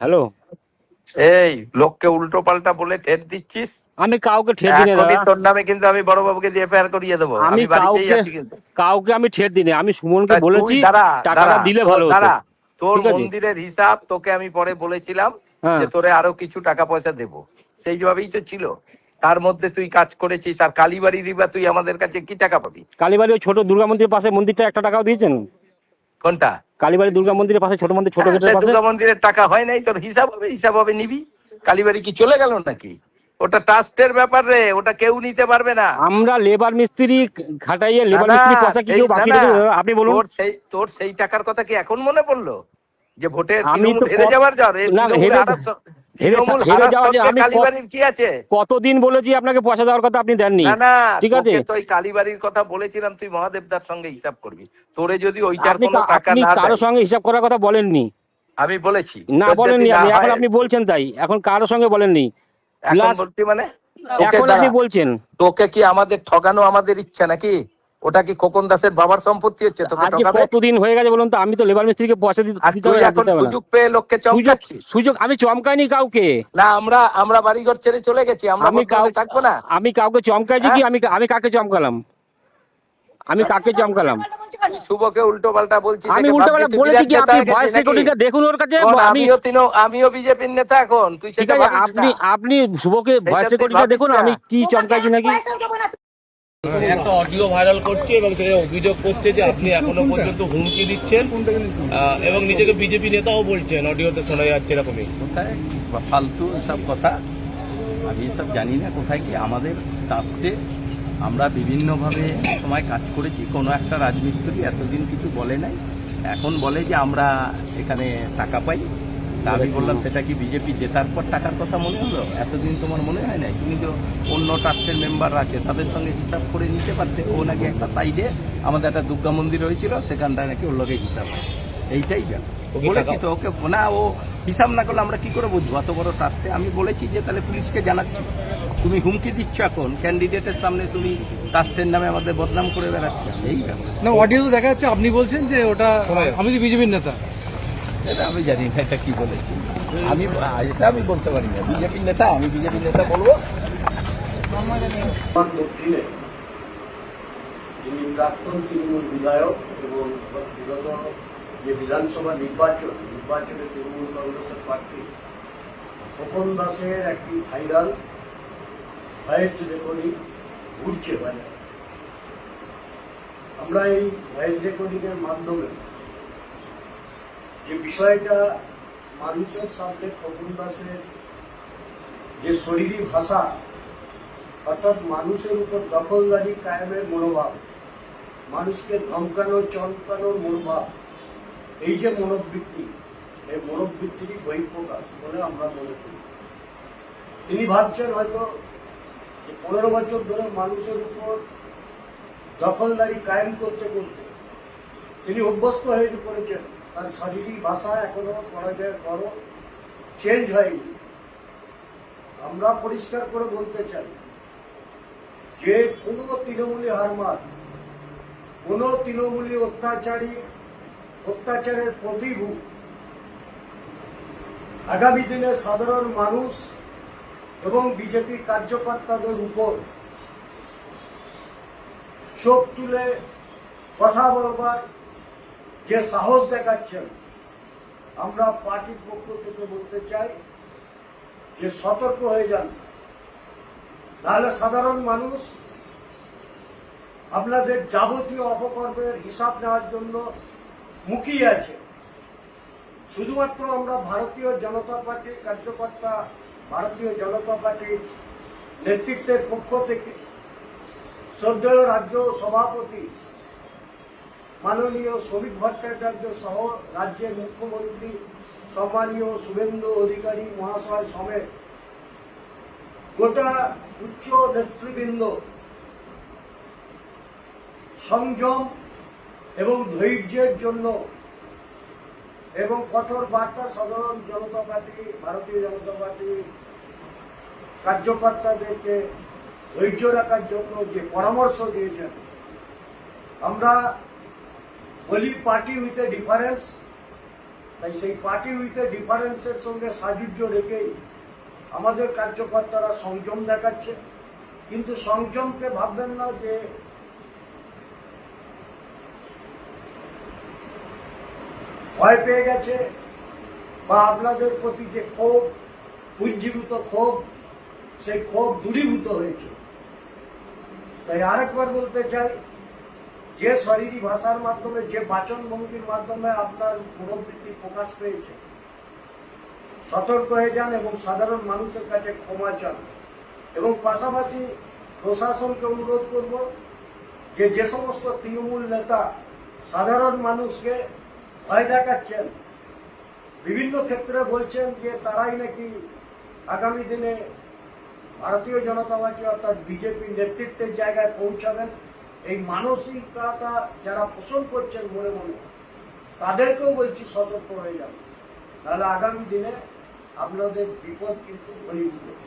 Hello, এই লোককে উল্টো পাল্টা বলে ঠেট দিচ্ছিস। আমি কাউকে ঠেট দিই না এখনই দাদা। তোর নামে কিন্তু আমি বড়বাবুকে দিয়ে এফআইআর করিয়ে দেবো। আমি আমি বাড়িতেই কাউকে আছি কিন্তু। কাউকে আমি ঠেট দিই না। আমি সুমনকে তুই বলেছি দাঁড়া টাকাটা দাঁড়া দিলে ভালো হতো। দাঁড়া, তোর ঠিক আছে। মন্দিরের হিসাব তোকে আমি পরে বলেছিলাম হ্যাঁ, যে তোরে আরো কিছু টাকা পয়সা দেবো, সেইভাবেই তো ছিল। তার মধ্যে তুই কাজ করেছিস। আর কালীবাড়ি রিবা তুই আমাদের কাছে কি টাকা পাবি? কালীবাড়ি ওই ছোট দুর্গা মন্দিরের পাশে মন্দিরটা 1 টাকাও দিয়েছেন? কোনটা? কালীবাড়ি দুর্গা মন্দিরের পাশে ছোট মন্দির, ছোট হ্যাঁ, সে গেটের পাশে। দুর্গা মন্দিরের টাকা হয় নাই, তোর হিসাব হবে নিবি। কালীবাড়ি কি চলে গেল নাকি? ওটা ট্রাস্টের ব্যাপার রে, ওটা কেউ নিতে পারবে না। আমরা লেবার মিস্ত্রি খাটাইয়ে না লেবার না, মিস্ত্রি পয়সা কি সেই কেউ না বাকি না, রেখে দেবে? আপনি বলুন। তোর সেই টাকার কথা কি এখন মনে পড়লো? যে ভোটের আমি তৃণমূল তো হেরে যাওয়ার জ্বর, না, তৃণমূল হেরে হারার যাওয়া যে সঙ্গে আমি কালীবাড়ির কি আছে? কতদিন বলেছি আপনাকে পয়সা দেওয়ার কথা, আপনি দেননি। না না, ঠিক আছে। তোকে তো ওই কালীবাড়ির কথা বলেছিলাম, তুই মহাদেবদার সঙ্গে হিসাব করবি। তোরে যদি ওইটার আপনি কোনো টাকা আপনি না কারোর দেয়। সঙ্গে হিসাব করার কথা বলেননি। আমি বলেছি না তোর যদি বলেননি না আপনি, এখন হয়। আপনি বলছেন তাই। এখন কারোর সঙ্গে বলেননি। এখন লাস্ট বলছি মানে তোকে এখন আপনি দাঁড়া, বলছেন। তোকে কি আমাদের ঠকানো আমাদের ইচ্ছা নাকি? ওটা কি খোকন দাসের বাবার সম্পত্তি হচ্ছে তোকে আজকে ঠকাবে? কতদিন হয়ে গেছে বলুন তো? আমি তো লেবার মিস্ত্রিকে পয়সা আর দিতে তুই হবে না, এখন দিতে হবে না। সুযোগ পেয়ে লোককে সুযোগ চমকাচ্ছিস। সুযোগ আমি চমকাইনি কাউকে। না, আমরা বাড়িঘর ছেড়ে চলে গেছি, আমরা আমি বর্ধমানে থাকবো না। আমি কাউকে চমকাইছি কি? হ্যাঁ, আমি আমি কাকে চমকালাম? আমি কাকে চমকালাম? তুই শুভকে উল্টো পাল্টা বলছিস, আমি একে ভাবছি উল্টোবেলা তুই বলেছি বিরাট কি? নেতা আপনি হয়ে গেছিস ভয়েস নাকি? রেকর্ডিংটা দেখুন ওর কাছে। শোন, আমি আমিও বিজেপির নেতা এখন, তুই ঠিক সেটা আছে, ভাবিস না। আপনি শুভকে সেটা ভয়েস তুই রেকর্ডিংটা ভাবিস দেখুন না। আমি কি চমকাইছি নাকি। একটা অডিও ভাইরাল করছে এবং সে অভিযোগ করছে যে আপনি এখনো পর্যন্ত হুমকি দিচ্ছেন এবং নিজেকে বিজেপি নেতাও বলছেন, অডিওতে শোনা যাচ্ছে এরকমই। কোথায় ফালতু এসব কথা, আমি এসব জানি না কোথায় কি। আমাদের ট্রাস্টে আমরা বিভিন্নভাবে সময় কাজ করেছি, কোনো একটা রাজমিস্ত্রি এতদিন কিছু বলে নাই, এখন বলে যে আমরা এখানে টাকা পাই। তা আমি বললাম সেটা কি বিজেপি জেতার পর টাকার কথা মনে হলো? এতদিন তোমার মনে হয় না? তুমি তো অন্য ট্রাস্টের মেম্বার আছে তাদের সঙ্গে হিসাব করে নিতে পারতে। ও নাকি একটা সাইডে আমাদের একটা দুর্গা মন্দির হয়েছিল, সেখানটায় নাকি ওর লগে হিসাব হয়। এইটাই জানো, বলেছি তো ওকে। না, ও হিসাব না করলে আমরা কি করে বুঝবো? অত বড় ট্রাস্টে আমি বলেছি যে তাহলে পুলিশকে জানাচ্ছি। তুমি হুমকি দিচ্ছ এখন ক্যান্ডিডেটের সামনে, তুমি ট্রাস্টের নামে আমাদের বদনাম করে বেড়াচ্ছ। এই ব্যাপার না, অডিও তো দেখা যাচ্ছে আপনি বলছেন যে ওটা আমি তো বিজেপির নেতা। এটা আমি জানি না এটা কি বলেছি। এটা আমি বলতে পারি না। বিজেপির নেতা, আমি বিজেপির নেতা বলবো? দক্ষিণে যিনি প্রাক্তন তৃণমূল বিধায়ক এবং বিগত যে বিধানসভা নির্বাচনে তৃণমূল কংগ্রেসের প্রার্থী খোকন দাসের একটি ভাইরাল ভয়েস রেকর্ডিং ঘুরছে বাজারে। আমরা এই ভয়েস রেকর্ডিং এর মাধ্যমে যে বিষয়টা মানুষের সামনে খোকন দাসের যে শরীরী ভাষা, অর্থাৎ মানুষের উপর দখলদারি কায়েমের মনোভাব, মানুষকে ধমকানো চমকানোর মনোভাব, এই যে মনোবৃত্তি, এই মনোবৃত্তিরই বহিঃপ্রকাশ বলে আমরা মনে করি। তিনি ভাবছেন হয়তো যে 15 বছর ধরে মানুষের উপর দখলদারি কায়েম করতে করতে তিনি অভ্যস্ত হয়ে পড়েছেন। তার শারীরিক ভাষা এখনো পরাজয়ের পরও চেঞ্জ হয়নি। আমরা পরিষ্কার করে বলতে চাই যে কোনো তৃণমূলী হারমাত, কোনো তৃণমূলী অত্যাচারের প্রতিভূ আগামী দিনে সাধারণ মানুষ এবং বিজেপি কার্যকর্তাদের উপর চোখ তুলে কথা বলবার যে সাহস দেখাচ্ছেন, আমরা পার্টির পক্ষ থেকে বলতে চাই যে সতর্ক হয়ে যান, নাহলে সাধারণ মানুষ আপনাদের যাবতীয় অপকর্মের হিসাব নেওয়ার জন্য মুখিয়ে আছে। শুধুমাত্র আমরা ভারতীয় জনতা পার্টির কার্যকর্তা, ভারতীয় জনতা পার্টির নেতৃত্বের পক্ষ থেকে শ্রদ্ধেয় রাজ্য সভাপতি মাননীয় শ্রমিক ভট্টাচার্য সহ রাজ্যের মুখ্যমন্ত্রী সম্মানীয় শুভেন্দু অধিকারী মহাশয় সমেত গোটা উচ্চ নেতৃবৃন্দ সংযম এবং ধৈর্যের জন্য এবং কঠোর বার্তা সাধারণ জনতা পার্টি, ভারতীয় জনতা পার্টি কার্যকর্তাদেরকে ধৈর্য রাখার জন্য যে পরামর্শ দিয়েছেন, আমরা বলি পার্টি উইথ এ ডিফারেন্স, তাই সেই পার্টি উইথ ডিফারেন্সের সঙ্গে সাযুজ্য রেখেই আমাদের কার্যকর্তারা সংযম দেখাচ্ছে, কিন্তু সংযমকে ভাববেন না যে ভয় পেয়ে গেছে বা আপনাদের প্রতি যে ক্ষোভ, পুঞ্জীভূত ক্ষোভ, সেই ক্ষোভ দূরীভূত হয়েছে। তাই আরেকবার বলতে চাই, যে শরীরী ভাষার মাধ্যমে, যে বাচন ভঙ্গির মাধ্যমে আপনার মনোবৃত্তি প্রকাশ পেয়েছে, সতর্ক হয়ে যান এবং সাধারণ মানুষের কাছে ক্ষমা চান। এবং পাশাপাশি প্রশাসনকে অনুরোধ করব যে যে সমস্ত তৃণমূল নেতা সাধারণ মানুষকে ভয় দেখাচ্ছেন, বিভিন্ন ক্ষেত্রে বলছেন যে তারাই নাকি আগামী দিনে ভারতীয় জনতা পার্টি অর্থাৎ বিজেপি নেতৃত্বের জায়গায় পৌঁছাবেন, এই মানসিকতা যারা পোষণ করছেন মনে মনে, তাদেরকেও বলছি সতর্ক হয়ে যান, তাহলে আগামী দিনে আপনাদের বিপদ কিন্তু ঘনীভূত হবে।